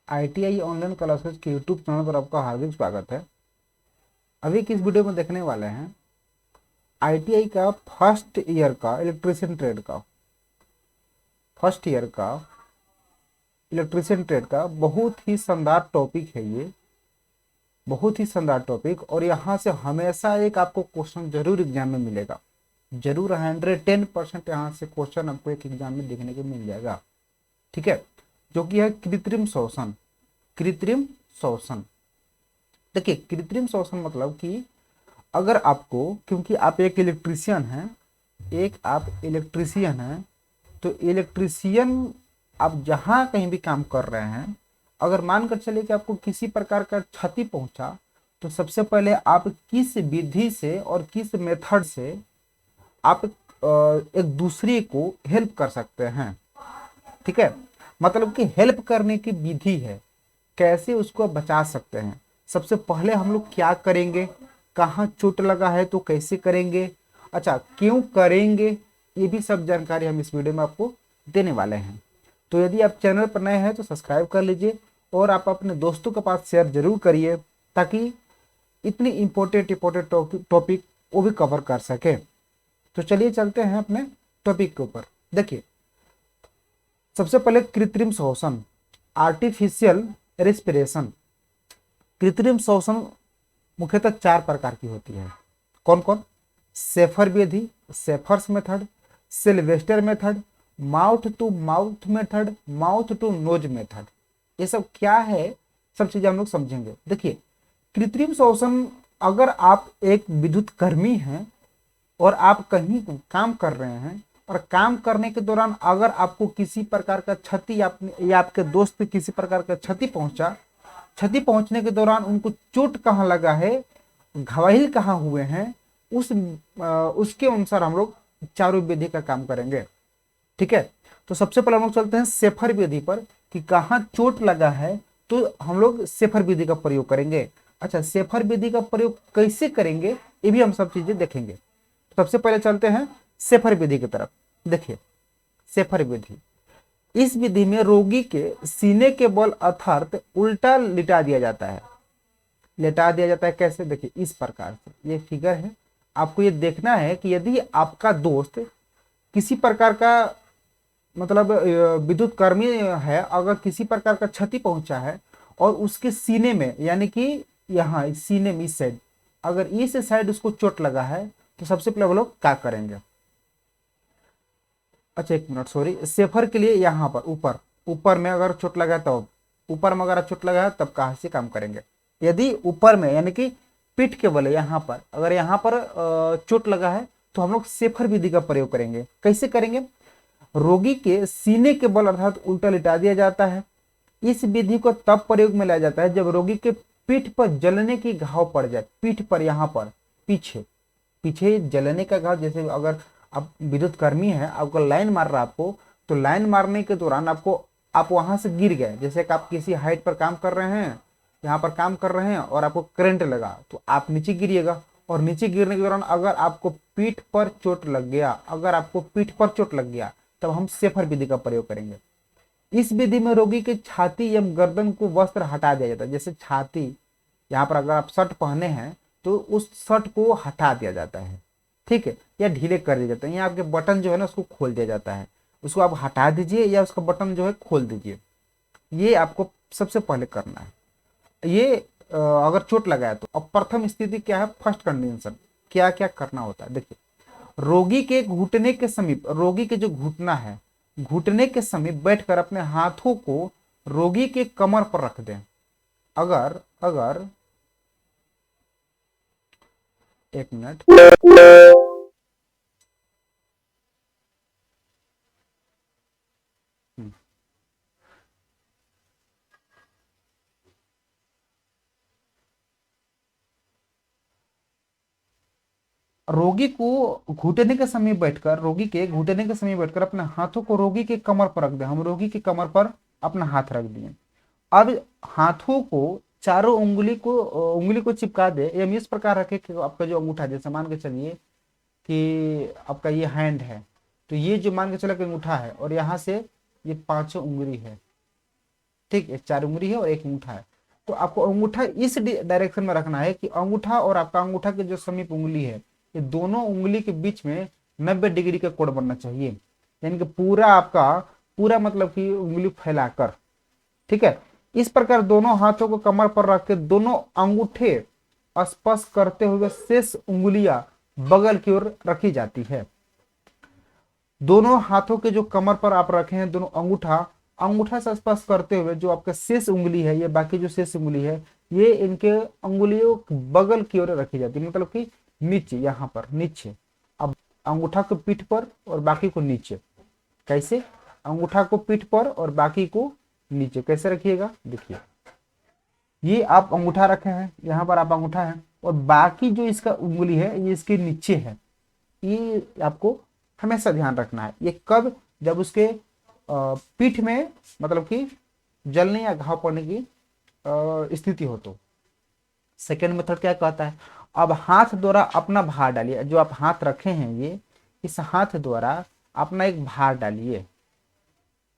ITI online classes के YouTube channel पर आपका हार्दिक स्वागत है। अभी की इस वीडियो में देखने वाले हैं आईटीआई का फर्स्ट ईयर का इलेक्ट्रीशियन ट्रेड का बहुत ही शानदार टॉपिक है। ये बहुत ही शानदार टॉपिक, और यहाँ से हमेशा एक आपको क्वेश्चन जरूर एग्जाम में मिलेगा। जरूर 110% यहाँ से क्वेश्चन आपको एक एग्जाम में देखने को मिल जाएगा। ठीक है, जो कि है कृत्रिम श्वसन। कृत्रिम श्वसन, देखिए कृत्रिम श्वसन मतलब कि अगर आपको, क्योंकि आप एक इलेक्ट्रीशियन हैं, तो इलेक्ट्रीशियन आप जहां कहीं भी काम कर रहे हैं, अगर मानकर चले कि आपको किसी प्रकार का क्षति पहुंचा, तो सबसे पहले आप किस विधि से और किस मेथड से आप एक दूसरे को हेल्प कर सकते हैं। ठीक है, मतलब कि हेल्प करने की विधि है, कैसे उसको बचा सकते हैं। सबसे पहले हम लोग क्या करेंगे, कहाँ चोट लगा है तो कैसे करेंगे, अच्छा क्यों करेंगे, ये भी सब जानकारी हम इस वीडियो में आपको देने वाले हैं। तो यदि आप चैनल पर नए हैं तो सब्सक्राइब कर लीजिए और आप अपने दोस्तों के पास शेयर जरूर करिए, ताकि इतनी इंपॉर्टेंट टॉपिक वो भी कवर कर सके। तो चलिए चलते हैं अपने टॉपिक के ऊपर। देखिए सबसे पहले कृत्रिम श्वसन, आर्टिफिशियल रेस्पिरेशन। कृत्रिम श्वसन मुख्यतः 4 प्रकार की होती है। कौन कौन? सेफर विधि, Schafer's method, Silvester method, mouth to mouth method, mouth to nose method. ये सब क्या है, सब चीजें हम लोग समझेंगे। देखिए कृत्रिम श्वसन, अगर आप एक विद्युत कर्मी हैं और आप कहीं काम कर रहे हैं, और काम करने के दौरान अगर आपको किसी प्रकार का क्षति या आपके दोस्त पे किसी प्रकार का क्षति पहुंचने के दौरान उनको चोट कहाँ लगा है, घायल कहाँ हुए हैं, उसके अनुसार हम लोग चारों विधि का काम करेंगे। ठीक है, तो सबसे पहले हम लोग चलते हैं सेफर विधि पर, कि कहाँ चोट लगा है तो हम लोग सेफर विधि का प्रयोग करेंगे। अच्छा, सेफर विधि का प्रयोग कैसे करेंगे ये भी हम सब चीजें देखेंगे। सबसे पहले चलते हैं सेफर विधि की तरफ। देखिए सेफर विधि, इस विधि में रोगी के सीने के बल अर्थात उल्टा लिटा दिया जाता है। कैसे? देखिए इस प्रकार से, ये फिगर है, आपको ये देखना है कि यदि आपका दोस्त किसी प्रकार का, मतलब विद्युत कर्मी है, अगर किसी प्रकार का क्षति पहुंचा है और उसके सीने में, यानी कि यहाँ सीने में इस साइड, अगर इस साइड उसको चोट लगा है, तो सबसे पहले वो लोग क्या करेंगे। अच्छा एक मिनट, सॉरी, सेफर के लिए यहाँ पर ऊपर में अगर चोट लगा है, तब ऊपर में अगर चोट लगा है तब कहाँ से काम करेंगे। यदि ऊपर में यानी कि पीठ के बल, यहाँ पर अगर यहाँ पर चोट लगा है, तो हम लोग सेफर विधि का प्रयोग करेंगे। कैसे करेंगे? रोगी के सीने के बल अर्थात उल्टा लिटा दिया जाता है। इस विधि को तब प्रयोग में लाया जाता है जब रोगी के पीठ पर जलने की घाव पड़ जाए। पीठ पर, यहाँ पर पीछे जलने का घाव, जैसे अगर आप विद्युत कर्मी है, आपको लाइन मार रहा है आपको, तो लाइन मारने के दौरान आप वहां से गिर गए, जैसे कि आप किसी हाइट पर काम कर रहे हैं, यहाँ पर काम कर रहे हैं और आपको करंट लगा, तो आप नीचे गिरिएगा, और नीचे गिरने के दौरान अगर आपको पीठ पर चोट लग गया, तब हम सेफर विधि का प्रयोग करेंगे। इस विधि में रोगी के छाती एवं गर्दन को वस्त्र हटा दिया जाता है। जैसे छाती, यहाँ पर अगर आप शर्ट पहने हैं तो उस शर्ट को हटा दिया जाता है, ठीक है, या ढीले कर दिया जाता है। यहाँ आपके बटन जो है ना, उसको खोल दिया जाता है, उसको आप हटा दीजिए या उसका बटन जो है खोल दीजिए। ये आपको सबसे पहले करना है। ये अगर चोट लगा है तो अब प्रथम स्थिति क्या है, फर्स्ट कंडीशन, क्या क्या करना होता है। देखिए रोगी के घुटने के समीप, रोगी के जो घुटना है, घुटने के समीप बैठकर अपने हाथों को रोगी के कमर पर रख दें। अगर एक मिनट, रोगी के घुटने के समीप बैठकर अपने हाथों को रोगी के कमर पर रख दें। हम रोगी के कमर पर अपना हाथ रख दिए। अब हाथों को चारों उंगली को चिपका दे, एवं इस प्रकार रखे कि आपका जो अंगूठा, जैसे मान के चलिए कि आपका ये हैंड है, तो ये जो मान के चलो कि अंगूठा है, और यहाँ से ये 5 उंगली है, ठीक है, 4 उंगली है और 1 अंगूठा है। तो आपको अंगूठा इस डायरेक्शन में रखना है कि अंगूठा और आपका अंगूठा के जो समीप उंगली है, ये दोनों उंगली के बीच में 90 डिग्री का कोण बनना चाहिए। यानी कि पूरा आपका पूरा मतलब कि उंगली फैलाकर, ठीक है। इस प्रकार दोनों हाथों को कमर पर रख के दोनों अंगूठे स्पर्श करते हुए शेष उंगलियां बगल की ओर रखी जाती है। दोनों हाथों के जो कमर पर आप रखे हैं, दोनों अंगूठा अंगूठा से स्पर्श करते हुए जो आपका शेष उंगली है, ये बाकी जो शेष उंगली है, ये इनके अंगुलियों बगल की ओर रखी जाती है, मतलब कि नीचे, यहाँ पर नीचे। अब अंगूठा को पीठ पर और बाकी को नीचे। कैसे? अंगूठा को पीठ पर और बाकी को नीचे। कैसे रखिएगा? देखिए, ये आप अंगूठा रखे हैं, यहाँ पर आप अंगूठा है और बाकी जो इसका उंगली है ये इसके नीचे है। ये आपको हमेशा ध्यान रखना है। ये कब? जब उसके पीठ में मतलब कि जलने या घाव पड़ने की स्थिति हो तो। सेकेंड मेथड क्या कहता है? अब हाथ द्वारा अपना भार डालिए। जो आप हाथ रखे हैं, ये इस हाथ द्वारा अपना एक भार डालिए,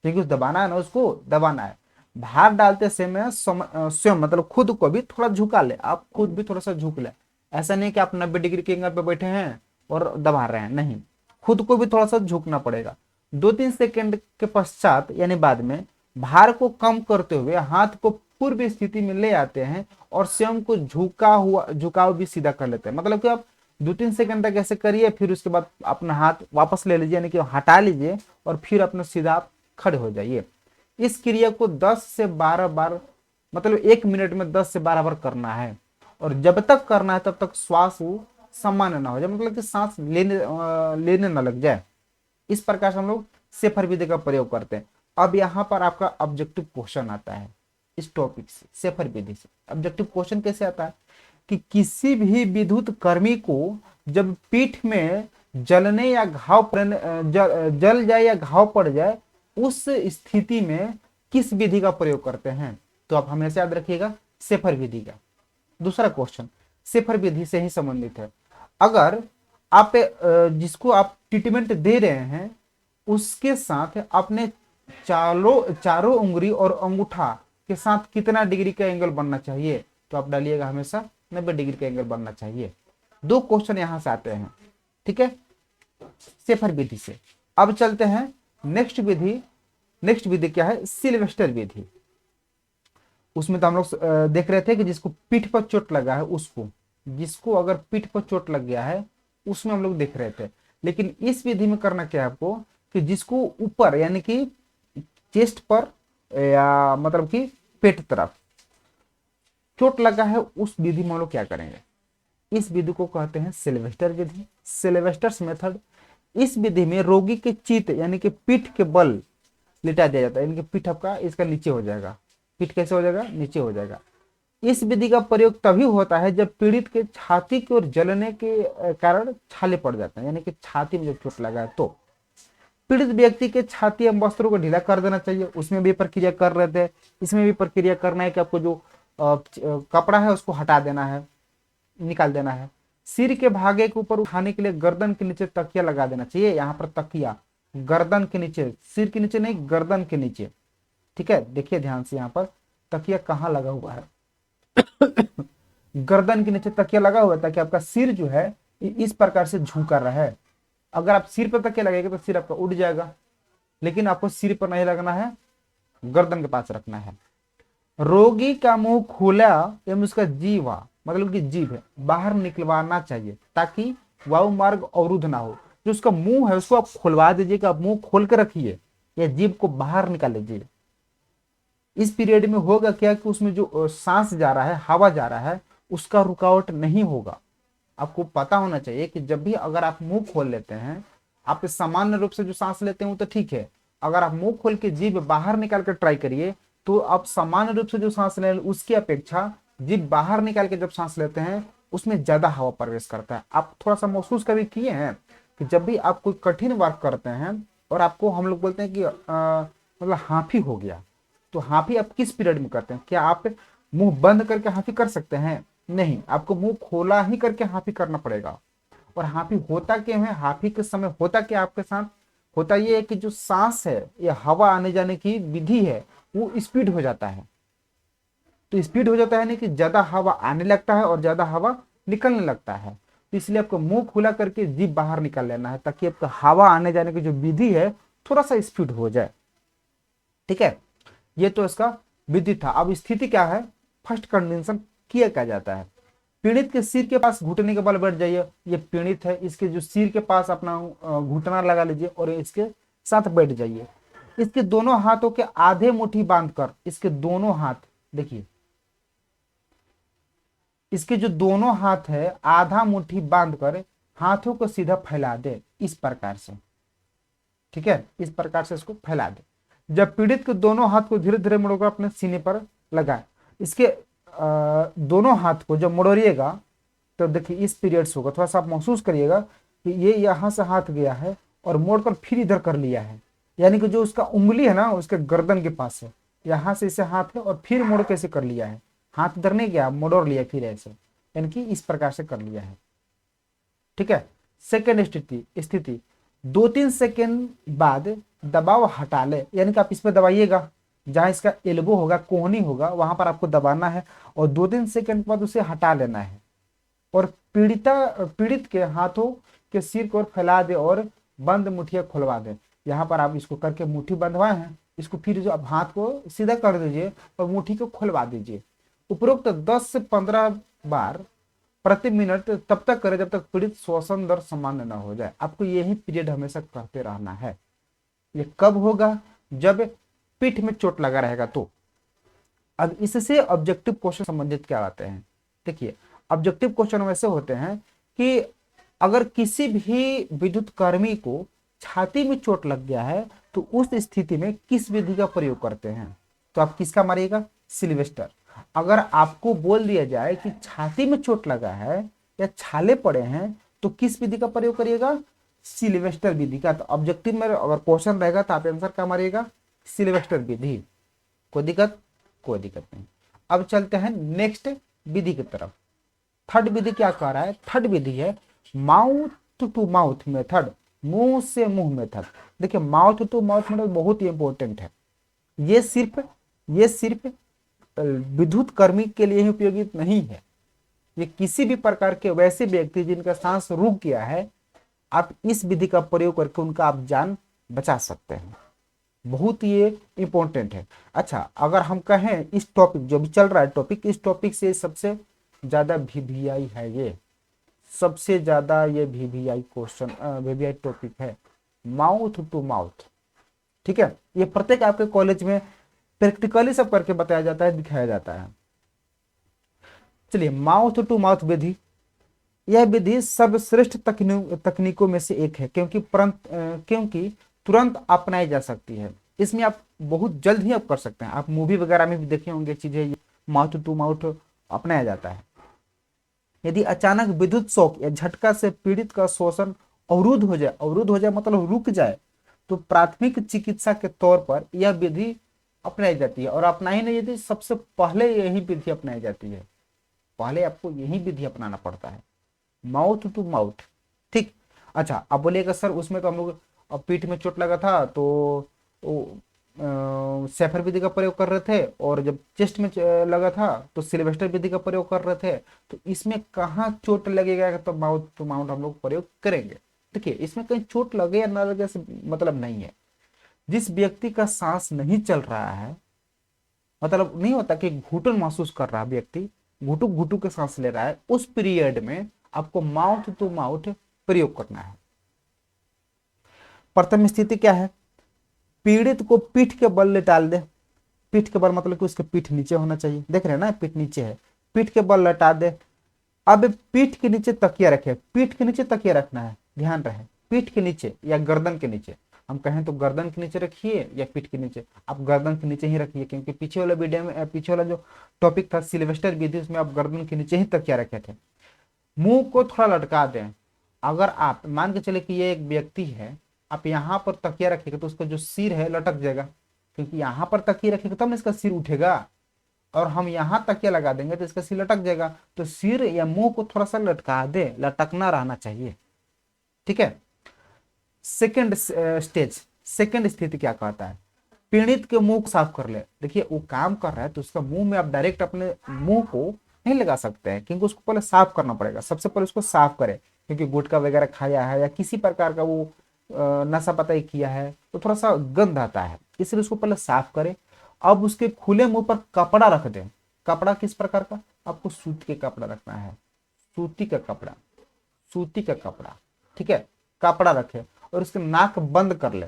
क्योंकि दबाना है ना, उसको दबाना है। भार डालते समय स्वयं मतलब खुद को भी थोड़ा झुका ले, आप खुद भी थोड़ा सा झुक ले। ऐसा नहीं कि आप 90 डिग्री के एंगल पे बैठे हैं और दबा रहे हैं, नहीं, खुद को भी थोड़ा सा झुकना पड़ेगा। 2-3 सेकंड के पश्चात यानी बाद में भार को कम करते हुए हाथ को पूर्व स्थिति में ले आते हैं और स्वयं को झुकाव भी सीधा कर लेते हैं। मतलब कि आप 2-3 सेकंड तक ऐसे करिए, फिर उसके बाद अपना हाथ वापस ले लीजिए, यानी कि हटा लीजिए और फिर अपना सीधा आप खड़े हो जाइए। इस क्रिया को 10 से 12 बार, मतलब 1 मिनट में 10 से 12 बार करना है। और जब तक करना है तब तक श्वास सामान्य ना हो जाए, मतलब कि सांस लेने ना लग जाए। इस प्रकार से हम लोग शेफर विधि का प्रयोग करते हैं। अब यहाँ पर आपका ऑब्जेक्टिव क्वेश्चन आता है इस टॉपिक से, शेफर विधि से। ऑब्जेक्टिव क्वेश्चन कैसे आता है कि किसी भी विद्युत कर्मी को जब पीठ में जलने या घाव जल जाए या घाव पड़ जाए, उस स्थिति में किस विधि का प्रयोग करते हैं? तो आप हमेशा याद रखिएगा, शेफर विधि का। दूसरा क्वेश्चन शेफर विधि से ही संबंधित है। अगर आप जिसको आप ट्रीटमेंट दे रहे हैं उसके साथ अपने चारों उंगली और अंगूठा के साथ कितना डिग्री का एंगल बनना चाहिए? तो आप डालिएगा हमेशा 90 डिग्री का एंगल बनना चाहिए। 2 क्वेश्चन यहां से आते हैं, ठीक है, शेफर विधि से। अब चलते हैं नेक्स्ट विधि। नेक्स्ट विधि क्या है? सिल्वेस्टर विधि। उसमें तो हम लोग देख रहे थे कि जिसको पीठ पर चोट लगा है, उसको, जिसको अगर पीठ पर चोट लग गया है उसमें हम लोग देख रहे थे। लेकिन इस विधि में करना क्या है आपको कि जिसको ऊपर यानी कि चेस्ट पर या मतलब कि पेट तरफ चोट लगा है, उस विधि में हम लोग क्या करेंगे? इस विधि को कहते हैं सिल्वेस्टर विधि, सिल्वेस्टर्स मेथड। इस विधि में रोगी के चित यानी कि पीठ के बल लिटा दिया जाता है, यानी कि पीठ आपका इसका नीचे हो जाएगा। पीठ कैसे हो जाएगा? नीचे हो जाएगा। इस विधि का प्रयोग तभी होता है जब पीड़ित के छाती की ओर जलने के कारण छाले पड़ जाते हैं, यानी कि छाती में जब चोट लगा है तो पीड़ित व्यक्ति के छाती एवं वस्त्रों को ढीला कर देना चाहिए। उसमें भी प्रक्रिया कर रहे थे, इसमें भी प्रक्रिया करना है कि आपको जो कपड़ा है उसको हटा देना है, निकाल देना है। सिर के भागे के ऊपर उठाने के लिए गर्दन के नीचे तकिया लगा देना चाहिए। यहाँ पर तकिया गर्दन के नीचे, सिर के नीचे नहीं, गर्दन के नीचे, ठीक है। देखिए ध्यान से, यहाँ पर तकिया कहाँ लगा हुआ है? गर्दन के नीचे तकिया लगा हुआ है ताकि आपका सिर जो है इस प्रकार से झुका रहे। अगर आप सिर पर तकिया लगेगा तो सिर आपका उठ जाएगा, लेकिन आपको सिर पर नहीं लगना है, गर्दन के पास रखना है। रोगी का मुंह खुला एवं उसका जीवा मतलब कि जीभ है बाहर निकलवाना चाहिए ताकि वायु मार्ग अवरुद्ध ना हो। जो उसका मुंह है उसको आप खुलवा दीजिएगा, आप मुंह खोल के रखिए या जीभ को बाहर निकाल लीजिए। इस पीरियड में होगा क्या कि उसमें जो सांस जा रहा है, हवा जा रहा है, उसका रुकावट नहीं होगा। आपको पता होना चाहिए कि जब भी अगर आप मुंह खोल लेते हैं, आप सामान्य रूप से जो सांस लेते हैं वो तो ठीक है, अगर आप मुंह खोल के जीभ बाहर निकाल कर ट्राई करिए तो आप सामान्य रूप से जो सांस ले उसकी अपेक्षा जीभ बाहर निकाल के जब सांस लेते हैं उसमें ज्यादा हवा प्रवेश करता है। आप थोड़ा सा महसूस कभी किए हैं कि जब भी आप कोई कठिन वर्क करते हैं और आपको हम लोग बोलते हैं कि मतलब हांफी हो गया, तो हांफी आप किस पीरियड में करते हैं? क्या आप मुंह बंद करके हांफी कर सकते हैं? नहीं, आपको मुंह खोला ही करके हांफी करना पड़ेगा। और हांफी होता क्या है? हांफी के समय होता क्या आपके साथ? होता ये है कि जो सांस है, ये हवा आने जाने की विधि है, वो स्पीड हो जाता है। तो स्पीड हो जाता है नहीं कि ज्यादा हवा आने लगता है और ज्यादा हवा निकलने लगता है। तो इसलिए आपको मुंह खुला करके जीभ बाहर निकाल लेना है, ताकि आपका हवा आने जाने की जो विधि है थोड़ा सा स्पीड हो जाए। ठीक है, ये तो इसका विधि था। अब स्थिति क्या है, फर्स्ट कंडीशन किया क्या जाता है, पीड़ित के सिर के पास घुटने के बल बैठ जाइए। ये पीड़ित है, इसके जो सिर के पास अपना घुटना लगा लीजिए और इसके साथ बैठ जाइए। इसके दोनों हाथों के आधे मुट्ठी बांधकर, इसके दोनों हाथ देखिए, इसके जो दोनों हाथ है आधा मुट्ठी बांधकर हाथों को सीधा फैला दे इस प्रकार से। ठीक है, इस प्रकार से इसको फैला दे। जब पीड़ित के दोनों हाथ को धीरे धीरे मोड़कर अपने सीने पर लगाए। इसके दोनों हाथ को जब मोड़िएगा तो देखिए इस पीरियड्स होगा, थोड़ा सा आप महसूस करिएगा कि ये यहाँ से हाथ गया है और मोड़कर फिर इधर कर लिया है, यानी कि जो उसका उंगली है ना उसके गर्दन के पास है, यहाँ से इसे हाथ है और फिर मोड़ कैसे कर लिया है, हाथ इधर नहीं गया, मोड़ लिया फिर ऐसे, यानी कि इस प्रकार से कर लिया है। ठीक है, सेकेंड स्थिति 2-3 सेकेंड बाद दबाव हटा ले, यानी कि आप इस पर दबाइएगा, जहां इसका एल्बो होगा, कोहनी होगा, वहां पर आपको दबाना है और 2-3 सेकेंड बाद उसे हटा लेना है और पीड़ित के हाथों के सिर को फैला दे और बंद मुठिया खुलवा दे। यहाँ पर आप इसको करके मुट्ठी बंधवाए हैं, इसको फिर जो आप हाथ को सीधा कर दीजिए और मुट्ठी को खुलवा दीजिए। उपरोक्त 10 से 15 बार प्रति मिनट तब तक करें जब तक पीड़ित श्वसन दर सामान्य न हो जाए। आपको यही पीरियड हमेशा करते रहना है। ये कब होगा, जब पीठ में चोट लगा रहेगा तो। अब इससे ऑब्जेक्टिव क्वेश्चन संबंधित क्या आते हैं, देखिए ऑब्जेक्टिव क्वेश्चन वैसे होते हैं कि अगर किसी भी विद्युत कर्मी को छाती में चोट लग गया है तो उस स्थिति में किस विधि का प्रयोग करते हैं, तो आप किसका मारिएगा, सिल्वेस्टर। अगर आपको बोल दिया जाए कि छाती में चोट लगा है या छाले पड़े हैं तो किस विधि का प्रयोग करिएगा, सिल्वेस्टर विधि का। तो ऑब्जेक्टिव में अगर क्वेश्चन रहेगा तो आप आंसर क्या मारिएगा, सिल्वेस्टर विधि। कोई दिक्कत नहीं। अब चलते हैं नेक्स्ट विधि की तरफ। थर्ड विधि क्या कह रहा है, थर्ड विधि है माउथ टू माउथ मेथड, मुंह से मुंह मेथड। देखिए माउथ टू माउथ मेथड बहुत ही इंपॉर्टेंट है। ये सिर्फ विद्युत कर्मी के लिए ही उपयोगी नहीं है, ये किसी भी प्रकार के वैसे व्यक्ति जिनका सांस रुक गया है, आप इस विधि का प्रयोग करके उनका आप जान बचा सकते हैं। बहुत ही इंपॉर्टेंट है। अच्छा, अगर हम कहें इस टॉपिक जो भी चल रहा है टॉपिक, इस टॉपिक से सबसे ज्यादा VVI है, ये सबसे ज्यादा ये VVI क्वेश्चन VVI टॉपिक है, माउथ टू माउथ। ठीक है, ये प्रत्येक आपके कॉलेज में प्रैक्टिकली सब करके बताया जाता है, दिखाया जाता है। चलिए, माउथ टू माउथ विधि, यह विधि सर्वश्रेष्ठ तकनीकों में से एक है, क्योंकि तुरंत अपनाई जा सकती है। इसमें आप बहुत जल्द ही आप कर सकते हैं। आप मूवी वगैरह में भी देखे होंगे चीजें, माउथ टू माउथ अपनाया जाता है। यदि अचानक विद्युत शॉक या झटका से पीड़ित का श्वसन अवरुद्ध हो जाए मतलब रुक जाए, तो प्राथमिक चिकित्सा के तौर पर यह विधि अपनाई जाती है। और अपना ही नहीं, यदि सबसे पहले यही विधि अपनाई जाती है, पहले आपको यही विधि अपनाना पड़ता है, माउथ टू माउथ। ठीक, अच्छा अब बोलिएगा सर उसमें तो हम लोग पीठ में चोट लगा था तो सेफर विधि का प्रयोग कर रहे थे, और जब चेस्ट में लगा था तो सिल्वेस्टर विधि का प्रयोग कर रहे थे, तो इसमें कहाँ चोट लगेगा तो माउथ टू माउथ हम लोग प्रयोग करेंगे। देखिए इसमें कहीं चोट लगे या ना लगे से मतलब नहीं है। जिस व्यक्ति का सांस नहीं चल रहा है, मतलब नहीं होता कि घुटन महसूस कर रहा व्यक्ति, घुटुक घुटुक के सांस ले रहा है, उस पीरियड में आपको माउथ टू माउथ प्रयोग करना है। प्रथम स्थिति क्या है, पीड़ित को पीठ के बल लेटाल दे। पीठ के बल मतलब कि उसके पीठ नीचे होना चाहिए, देख रहे हैं ना पीठ नीचे है, पीठ के बल लटा दे। अब पीठ के नीचे तकिया रखे, पीठ के नीचे तकिया रखना है, ध्यान रहे, पीठ के नीचे या गर्दन के नीचे। हम कहें तो गर्दन के नीचे रखिए या पीठ के नीचे, आप गर्दन के नीचे ही रखिए, क्योंकि पीछे वाला वीडियो में, पीछे वाला जो टॉपिक था सिल्वेस्टर विधि, उसमें आप गर्दन के नीचे ही तकिया रखे थे। मुंह को थोड़ा लटका दें। अगर आप मान के चले कि ये एक व्यक्ति है, आप यहाँ पर तकिया रखेगा तो उसका जो सिर है लटक जाएगा, क्योंकि यहाँ पर तकिया रखेगा तब इसका सिर उठेगा, और हम यहाँ तकिया लगा देंगे तो इसका सिर लटक जाएगा। तो सिर या मुंह को थोड़ा सा लटका दे, लटकना रहना चाहिए। ठीक है, सेकंड स्थिति क्या कहता है, पीड़ित के मुंह को साफ कर ले। देखिए वो काम कर रहा है तो उसका मुंह में आप डायरेक्ट अपने मुंह को नहीं लगा सकते हैं, क्योंकि उसको पहले साफ करना पड़ेगा। सबसे पहले उसको साफ करें, क्योंकि गुटखा वगैरह खाया है या किसी प्रकार का वो नशा पता किया है तो थोड़ा सा गंध आता है, इसलिए उसको पहले साफ करें। अब उसके खुले मुंह पर कपड़ा रख दें। कपड़ा किस प्रकार का? आपको सूती के कपड़ा रखना है, सूती का कपड़ा, सूती का कपड़ा, ठीक है। कपड़ा रखे और उसके नाक बंद कर ले।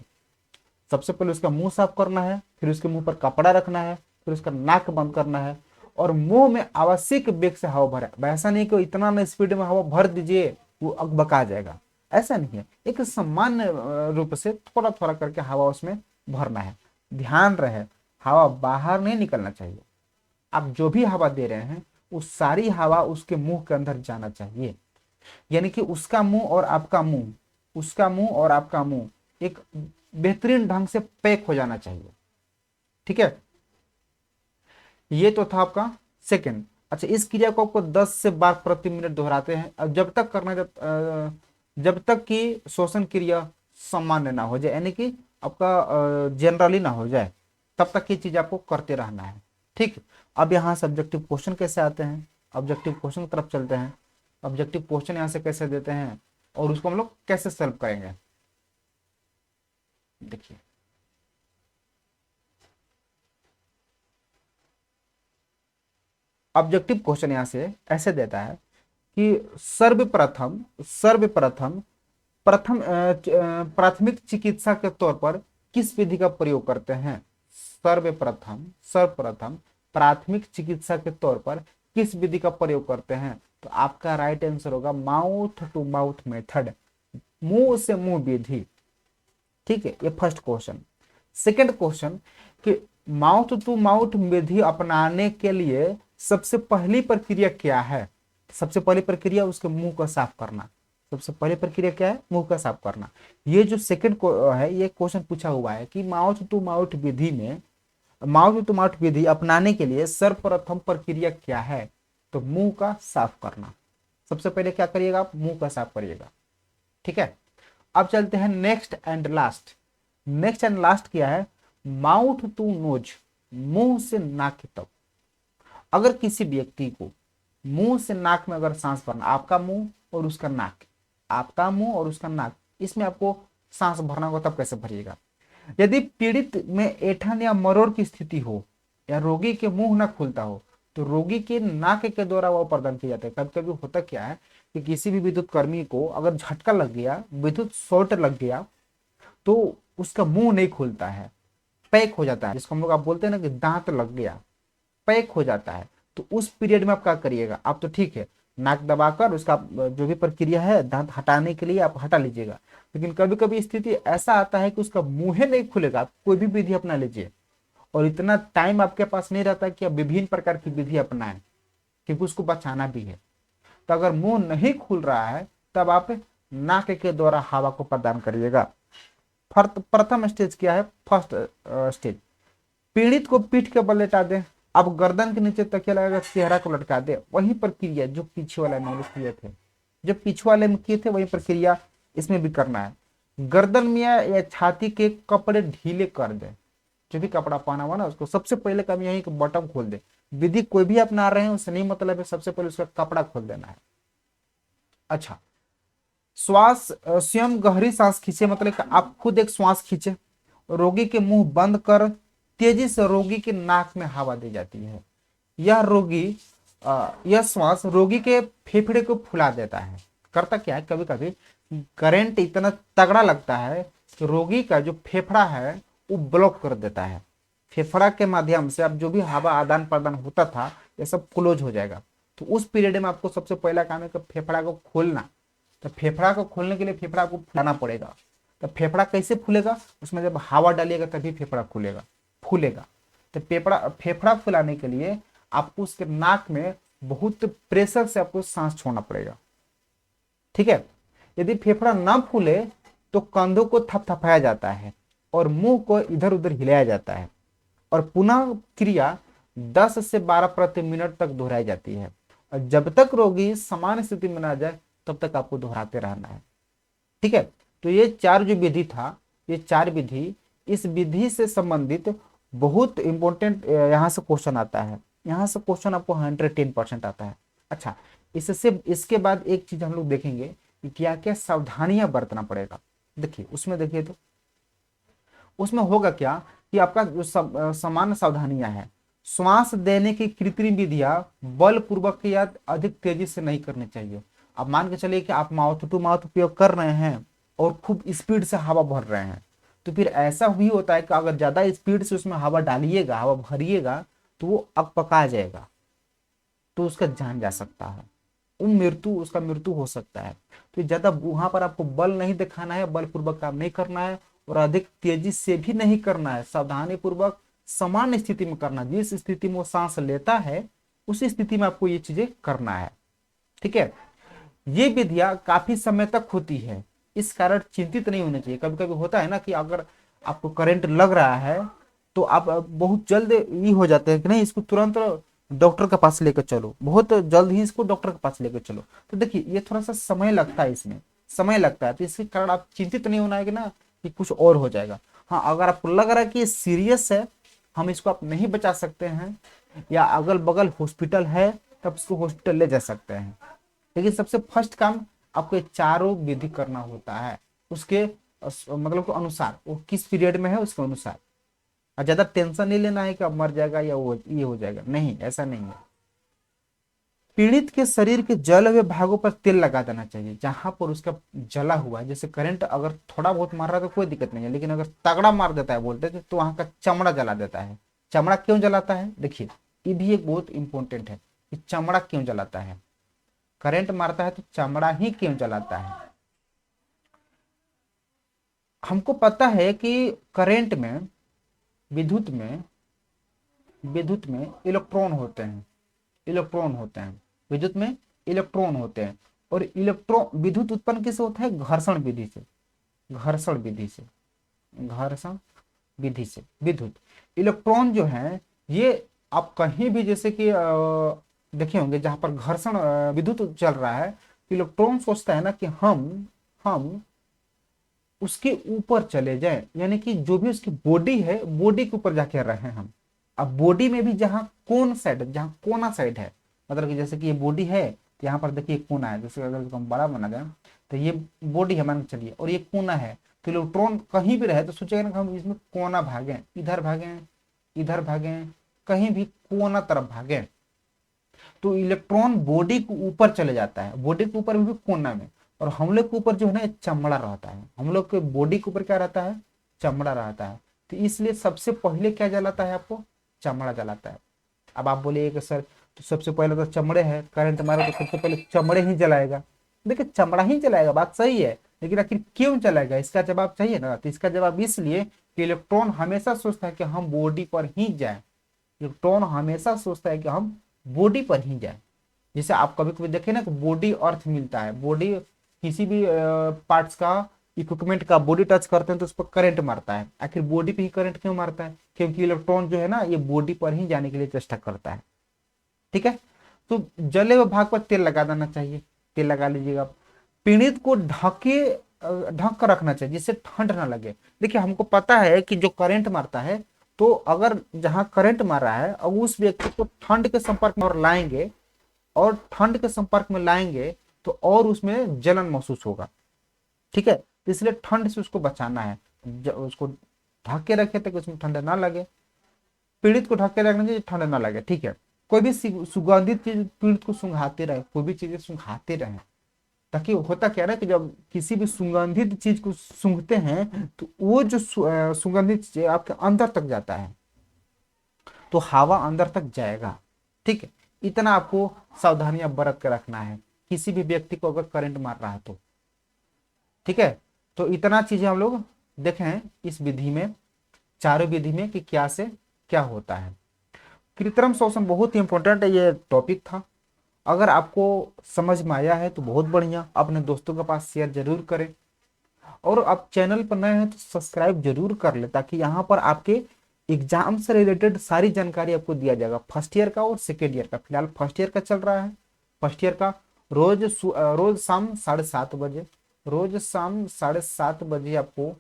सबसे पहले उसका मुंह साफ करना है, फिर उसके मुंह पर कपड़ा रखना है, फिर उसका नाक बंद करना है और मुंह में आवश्यक वेग से हवा भरे। ऐसा नहीं कि इतना ना स्पीड में हवा भर दीजिए वो अकबका जाएगा, ऐसा नहीं है। एक सामान्य रूप से थोड़ा थोड़ा करके हवा उसमें भरना है। ध्यान रहे हवा बाहर नहीं निकलना चाहिए। आप जो भी हवा दे रहे हैं वो सारी हवा उसके मुंह के अंदर जाना चाहिए। यानी कि उसका मुंह और आपका मुंह, उसका मुंह और आपका मुंह एक बेहतरीन ढंग से पैक हो जाना चाहिए, ठीक है। ये तो था आपका सेकंड। अच्छा, इस क्रिया को आपको 10 से 12 प्रति मिनट दोहराते हैं। अब जब तक करना जब तक कि श्वसन क्रिया सामान्य ना हो जाए, यानी कि आपका जनरली ना हो जाए, तब तक ये चीज आपको करते रहना है, ठीक। अब यहाँ सब्जेक्टिव क्वेश्चन कैसे आते हैं, ऑब्जेक्टिव क्वेश्चन की तरफ चलते हैं। ऑब्जेक्टिव क्वेश्चन यहाँ से कैसे देते हैं और उसको हम लोग कैसे सॉल्व करेंगे, देखिए। ऑब्जेक्टिव क्वेश्चन यहाँ से ऐसे देता है कि सर्वप्रथम सर्वप्रथम प्रथम प्राथमिक चिकित्सा के तौर पर किस विधि का प्रयोग करते हैं। सर्वप्रथम सर्वप्रथम प्राथमिक चिकित्सा के तौर पर किस विधि का प्रयोग करते हैं, तो आपका राइट आंसर होगा माउथ टू माउथ मेथड, मुंह से मुंह विधि, ठीक है। ये फर्स्ट क्वेश्चन। सेकंड क्वेश्चन कि माउथ टू माउथ विधि अपनाने के लिए सबसे पहली प्रक्रिया क्या है। सबसे पहली प्रक्रिया उसके मुंह को साफ करना। सबसे पहली प्रक्रिया क्या है? मुंह का साफ करना। ये जो सेकंड है ये क्वेश्चन पूछा हुआ है कि माउथ टू माउथ विधि में, माउथ टू माउथ विधि अपनाने के लिए सर्वप्रथम प्रक्रिया क्या है, तो मुंह का साफ करना। सबसे पहले क्या करिएगा आप? मुंह का साफ करिएगा, ठीक है। अब चलते हैं next and last. Next and last क्या है? माउथ टू नोज, मुंह से नाक तक। अगर किसी व्यक्ति को मुंह से नाक में अगर सांस भरना, आपका मुंह और उसका नाक, आपका मुंह और उसका नाक, इसमें आपको सांस भरना होगा, तब कैसे भरिएगा? यदि पीड़ित में ऐंठन या मरोड़ की स्थिति हो या रोगी के मुंह न खुलता हो तो रोगी के नाक के द्वारा वो प्रदान किया जाता है। कभी कभी होता क्या है कि किसी भी विद्युत कर्मी को अगर झटका लग गया, विद्युत शॉर्ट लग गया, तो उसका मुंह नहीं खुलता है, पैक हो जाता है, जिसको हम लोग आप बोलते हैं ना कि दांत लग गया, पैक हो जाता है। तो उस पीरियड में आप क्या करिएगा? आप तो ठीक है नाक दबाकर उसका जो भी प्रक्रिया है दांत हटाने के लिए आप हटा लीजिएगा, लेकिन कभी कभी स्थिति ऐसा आता है कि उसका मुंह नहीं खुलेगा। आप कोई भी विधि अपना लीजिए और इतना टाइम आपके पास नहीं रहता कि आप विभिन्न प्रकार की विधि अपनाएं, क्योंकि उसको बचाना भी है। तो अगर मुंह नहीं खुल रहा है तब आप नाक के द्वारा हवा को प्रदान करिएगा। प्रथम स्टेज क्या है? फर्स्ट स्टेज, पीड़ित को पीठ के बल लेटा दें। अब गर्दन के नीचे तकिया लगाकर चेहरा को लटका दे। वही प्रक्रिया जो पीछे वाले में किए थे, जो पीछे वाले में किए थे वही प्रक्रिया इसमें भी करना है। गर्दन में या छाती के कपड़े ढीले कर दे। जो भी कपड़ा पहना हुआ ना उसको सबसे पहले कभी यही बटन खोल दे। विधि कोई भी अपना रहे हैं उससे नहीं मतलब है, सबसे पहले उसका कपड़ा खोल देना है। अच्छा, श्वास स्वयं गहरी सांस खींचे, मतलब कि आप खुद एक श्वास खींचे, रोगी के मुंह बंद कर तेजी से रोगी के नाक में हवा दी जाती है। यह श्वास रोगी के फेफड़े को फुला देता है। करता क्या है, कभी कभी करंट इतना तगड़ा लगता है कि रोगी का जो फेफड़ा है वो ब्लॉक कर देता है। फेफड़ा के माध्यम से अब जो भी हवा आदान प्रदान होता था ये सब क्लोज हो जाएगा। तो उस पीरियड में आपको सबसे पहला काम है कि फेफड़ा को खोलना। तो फेफड़ा को खोलने के लिए फेफड़ा को फुलाना पड़ेगा। तो फेफड़ा कैसे फूलेगा? उसमें जब हवा डालिएगा तभी फेफड़ा फूलेगा। तो फेफड़ा फुलाने के लिए आपको उसके नाक में बहुत प्रेशर से आपको सांस छोड़ना पड़ेगा, ठीक है। यदि फेफड़ा ना फूले तो कंधों को थपथपाया जाता है और मुंह को इधर उधर हिलाया जाता है और पुनः क्रिया 10 से 12 प्रति मिनट तक दोहराई जाती है। और जब तक रोगी सामान्य स्थिति में ना जाए तब तक आपको दोहराते रहना है, ठीक है। तो ये चार जो विधि था, ये चार विधि इस विधि से संबंधित बहुत इंपॉर्टेंट यहाँ से क्वेश्चन आता है। यहाँ से क्वेश्चन आपको 110% आता है। अच्छा, इससे इसके बाद एक चीज हम लोग देखेंगे कि क्या क्या सावधानियां बरतना पड़ेगा। देखिए उसमें, देखिए तो उसमें होगा क्या कि आपका जो सामान्य सावधानियां है, श्वास देने की कृत्रिम विधियां बलपूर्वक या अधिक तेजी से नहीं करनी चाहिए। अब मान के चलिए कि आप माउथ टू माउथ उपयोग कर रहे हैं और खूब स्पीड से हवा भर रहे हैं, तो फिर ऐसा भी होता है कि अगर ज्यादा स्पीड से उसमें हवा डालिएगा, हवा भरिएगा, तो वो अकपका जाएगा, तो उसका जान जा सकता है, उसका मृत्यु हो सकता है। तो ज्यादा वहां पर आपको बल नहीं दिखाना है, बलपूर्वक काम नहीं करना है और अधिक तेजी से भी नहीं करना है, सावधानी पूर्वक सामान्य स्थिति में करना। जिस स्थिति में वो सांस लेता है उसी स्थिति में आपको ये चीजें करना है। ठीक है, ये विधियां काफी समय तक होती है, इस कारण चिंतित नहीं होना चाहिए। कभी कभी होता है ना कि अगर आपको करंट लग रहा है तो आप बहुत जल्द ये हो जाते हैं कि नहीं, इसको तुरंत डॉक्टर के पास लेकर चलो, बहुत जल्द ही इसको डॉक्टर के पास लेकर चलो। तो देखिए ये थोड़ा सा समय लगता है, इसमें समय लगता है, तो इसके कारण आप चिंतित नहीं होना है कि ना कि कुछ और हो जाएगा। हाँ, अगर आपको लग रहा है कि ये सीरियस है, हम इसको आप नहीं बचा सकते हैं, या अगल बगल हॉस्पिटल है, तब इसको हॉस्पिटल ले जा सकते हैं। लेकिन सबसे फर्स्ट काम आपको ये चारों विधि करना होता है, उसके मतलब के अनुसार, वो किस पीरियड में है उसके अनुसार। और ज्यादा टेंशन नहीं लेना है कि अब मर जाएगा या वो ये हो जाएगा, नहीं, ऐसा नहीं है। पीड़ित के शरीर के जले हुए भागों पर तेल लगा देना चाहिए, जहां पर उसका जला हुआ है। जैसे करंट अगर थोड़ा बहुत मार रहा है तो कोई दिक्कत नहीं है, लेकिन अगर तगड़ा मार देता है वोल्टेज, तो वहां का चमड़ा जला देता है। चमड़ा क्यों जलाता है, देखिए ये भी एक बहुत इंपॉर्टेंट है कि चमड़ा क्यों जलाता है। करंट मारता है तो चमड़ा ही क्यों जलाता है। हमको पता है कि करंट में, विद्युत में, विद्युत में इलेक्ट्रॉन होते हैं, इलेक्ट्रॉन होते हैं, विद्युत में इलेक्ट्रॉन होते हैं। और इलेक्ट्रॉन, विद्युत उत्पन्न किससे होता है, घर्षण विधि से, घर्षण विधि से, घर्षण विधि से विद्युत। इलेक्ट्रॉन जो है ये आप कहीं भी, जैसे कि देखे होंगे जहां पर घर्षण विद्युत चल रहा है, इलेक्ट्रॉन सोचता है ना कि हम उसके ऊपर चले जाएं, यानी कि जो भी उसकी बॉडी है, बॉडी के ऊपर जाके रहे हम। अब बॉडी में भी जहाँ कोन साइड, जहाँ कोना साइड है, मतलब कि जैसे कि ये बॉडी है, तो यहाँ पर देखिए कोना है, जैसे अगर इसको हम बड़ा बना दें तो ये बॉडी है मान के चलिए, और ये कोना है, तो इलेक्ट्रॉन कहीं भी रहे तो सोचेगा ना कि हम इसमें कोना भागे, इधर भागे, इधर भागे, कहीं भी कोना तरफ भागे। तो इलेक्ट्रॉन बॉडी के ऊपर चले जाता है, बॉडी के ऊपर भी कोना में। और हम लोग के ऊपर जो है ना चमड़ा रहता है, हम लोग के बॉडी के ऊपर क्या रहता है, चमड़ा रहता है। तो इसलिए सबसे पहले क्या जलाता है, आपको चमड़ा जलाता है। अब आप बोलिए कि सर तो सबसे पहले तो चमड़े है, करंट मारे तो सबसे पहले चमड़े ही जलाएगा। देखिए चमड़ा ही जलाएगा, बात सही है, लेकिन आखिर क्यों जलाएगा, इसका जवाब चाहिए ना। तो इसका जवाब इसलिए कि इलेक्ट्रॉन हमेशा सोचता है कि हम बॉडी पर ही जाए, इलेक्ट्रॉन हमेशा सोचता है कि हम बॉडी पर ही जाए। जैसे आप कभी कभी देखें ना कि बॉडी अर्थ मिलता है, बॉडी किसी भी पार्ट्स का, इक्विपमेंट का बॉडी टच करते हैं तो उस पर करंट मारता है। आखिर बॉडी पे ही करंट क्यों मारता है, क्योंकि इलेक्ट्रॉन जो है ना ये बॉडी पर ही जाने के लिए चेष्टा करता है। ठीक है, तो जले हुए भाग पर तेल लगा देना चाहिए, तेल लगा लीजिएगा। पीड़ित को ढक कर रखना चाहिए जिससे ठंड ना लगे। देखिए हमको पता है कि जो करंट मारता है, तो अगर जहां करंट मार रहा है अब उस व्यक्ति को ठंड के संपर्क में और लाएंगे, और ठंड के संपर्क में लाएंगे तो और उसमें जलन महसूस होगा। ठीक है, तो इसलिए ठंड से उसको बचाना है, उसको ढक के रखे ताकि उसमें ठंड ना लगे। पीड़ित को ढक के रखना चाहिए, ठंड ना लगे। ठीक है, कोई भी सुगंधित चीज पीड़ित को सुंघाते रहे, कोई भी चीजें सुंघाते रहे, ताकि होता क्या ना कि जब किसी भी सुगंधित चीज को सूंघते हैं तो वो जो सुगंधित चीज आपके अंदर तक जाता है, तो हवा अंदर तक जाएगा। ठीक है, इतना आपको सावधानियां बरत कर रखना है किसी भी व्यक्ति को अगर करंट मार रहा है तो। ठीक है, तो इतना चीजें हम लोग देखे हैं इस विधि में, चारों विधि में कि क्या से क्या होता है। कृत्रिम श्वसन बहुत ही इंपॉर्टेंट ये टॉपिक था। अगर आपको समझ में आया है तो बहुत बढ़िया, अपने दोस्तों के पास शेयर जरूर करें, और आप चैनल पर नए हैं तो सब्सक्राइब जरूर कर ले, ताकि यहाँ पर आपके एग्जाम से रिलेटेड सारी जानकारी आपको दिया जाएगा, फर्स्ट ईयर का और सेकेंड ईयर का। फिलहाल फर्स्ट ईयर का चल रहा है, फर्स्ट ईयर का रोज शाम 7:30 बजे, रोज शाम 7:30 बजे आपको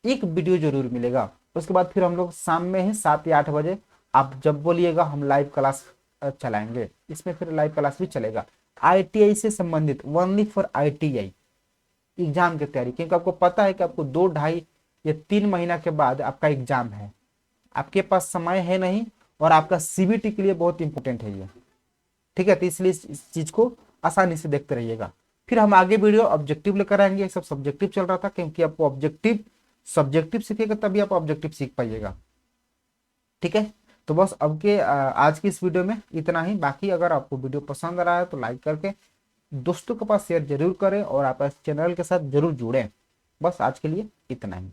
एक वीडियो जरूर मिलेगा। उसके बाद फिर हम लोग शाम में ही 7 या 8 बजे आप जब बोलिएगा हम लाइव क्लास चलाएंगे। इसमें फिर लाइव क्लास भी चलेगा आईटीआई से संबंधित, ओनली फॉर आईटीआई एग्जाम की तैयारी, क्योंकि आपको पता है कि आपको 2, 2.5 या 3 महीना के बाद आपका एग्जाम है, आपके पास समय है नहीं, और आपका सीबीटी के लिए बहुत इंपॉर्टेंट है ये। ठीक है, तो इसलिए इस चीज को आसानी से देखते रहिएगा। फिर हम आगे वीडियो ऑब्जेक्टिव लेकर आएंगे। ये सब सब्जेक्टिव चल रहा था, क्योंकि आपको ऑब्जेक्टिव सब्जेक्टिव सीखेगा तभी आप ऑब्जेक्टिव सीख पाइएगा। ठीक है, तो बस अब के आज की इस वीडियो में इतना ही। बाकी अगर आपको वीडियो पसंद आ रहा है तो लाइक करके दोस्तों के पास शेयर जरूर करें और आप इस चैनल के साथ जरूर जुड़ें। बस आज के लिए इतना ही।